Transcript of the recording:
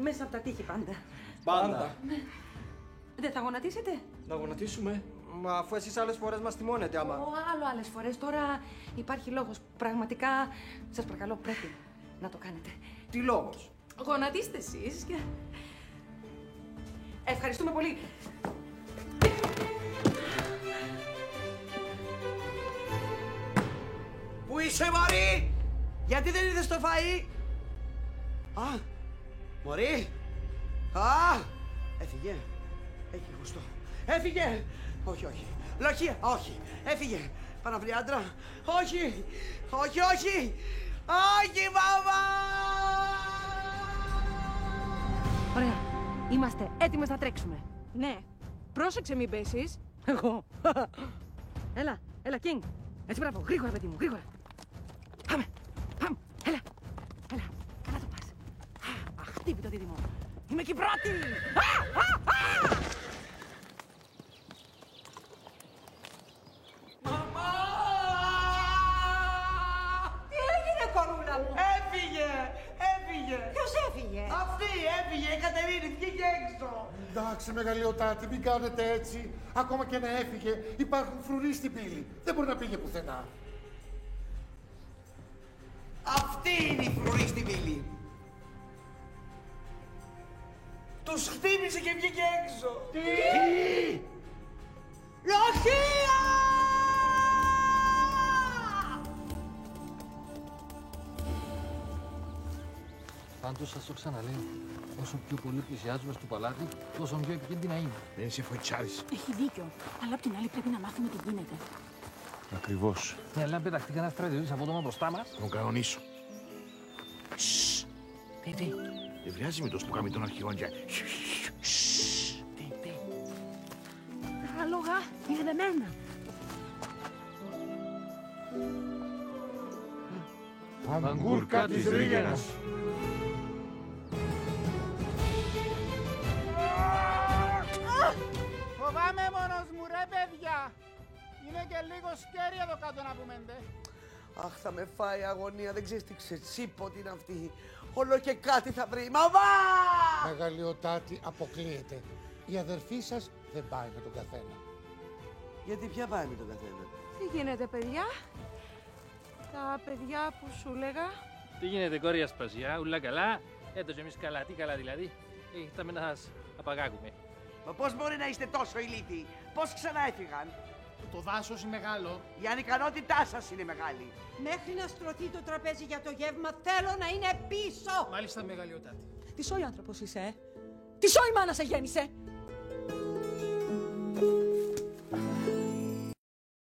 μέσα από τα τείχη πάντα. Πάντα. Ναι. Δεν θα γονατίσετε? Να γονατίσουμε. Μα αφού εσείς άλλες φορές μας τιμώνετε, άμα. Άλλο άλλες φορές. Τώρα υπάρχει λόγος. Πραγματικά, σας παρακαλώ, πρέπει να το κάνετε. Τι λόγος? Γονατίστε εσείς και... Ευχαριστούμε πολύ. Πού είσαι, Μωρή? Γιατί δεν ήρθες στο φαΐ? Α, Μωρή. Α, έφυγε. Έχει γουστό. Έφυγε. Όχι, όχι. Λοχεία, όχι. Έφυγε. Πάω να βρει άντρα. Όχι. Όχι, όχι. Όχι, μαμά. Ωραία. Είμαστε έτοιμες να τρέξουμε. Ναι. Πρόσεξε μην πέσεις. Εγώ. Έλα, King. Έτσι, μπράβο. Γρήγορα, παιδί μου, γρήγορα. Πάμε. Έλα. Καλά το πας. Χτύπη το δίδυμο. Είμαι εκεί πρώτη. Μαμά! Τι έγινε, κορούλα μου? Έφυγε. Ποιος έφυγε? Αυτή έφυγε, η Κατερίνη, βγήκε έξω. Εντάξει, μεγαλειοτάτη, μην κάνετε έτσι. Ακόμα και να έφυγε, υπάρχουν φρουροί στην πύλη. Δεν μπορεί να πήγε πουθενά. Αυτή είναι η φρουρή στην πύλη. Τους χτύπησε και βγήκε έξω. Τι! Λοχεία! Πάντως σας το ξαναλέω. Όσο πιο πολύ πλησιάζουμε στο παλάτι, τόσο πιο επικίνδυνα είναι. Δεν είσαι φοητσάρης. Έχει δίκιο. Αλλά απ' την άλλη πρέπει να μάθουμε τι γίνεται. Ακριβώς. Ναι, αλλά αν πεταχτεί κανένα στρατιώτης απότομα μπροστά μας. Τον κανονίσω. Τι. Δεν βγάζει με το σπουκάμι των αρχηγών και... Τι. Τα άλογα είναι δεμένα. Αγκούρκα της Ρήγαινας. Φοβάμαι μόνος μου, ρε παιδιά. Είναι και λίγο σκέρι εδώ κάτω να πούμε, ντε. Αχ, θα με φάει αγωνία, δεν ξέρεις τι ξετσίπωτη είναι αυτή. Όλο και κάτι θα βρει. Μαμά! Μεγαλειοτάτη, αποκλείεται. Η αδερφή σας δεν πάει με τον καθένα. Γιατί ποια πάει με τον καθένα? Τι γίνεται, παιδιά? Τα παιδιά που σου λέγα. Τι γίνεται, κόρη Ασπασία, ούλα καλά. Έτος εμείς καλά, τι καλά δηλαδή. Ήρθαμε να σας απαγάγουμε. Μα πώς μπορεί να είστε τόσο ηλίθιοι? Πώς ξανά έφυγαν? Το δάσος είναι μεγάλο. Η ανικανότητά σας είναι μεγάλη. Μέχρι να στρωθεί το τραπέζι για το γεύμα, θέλω να είναι πίσω! Μάλιστα, μεγαλειοτάτη. Τι σόι άνθρωπος είσαι, Τι σόι μάνα σε γέννησε!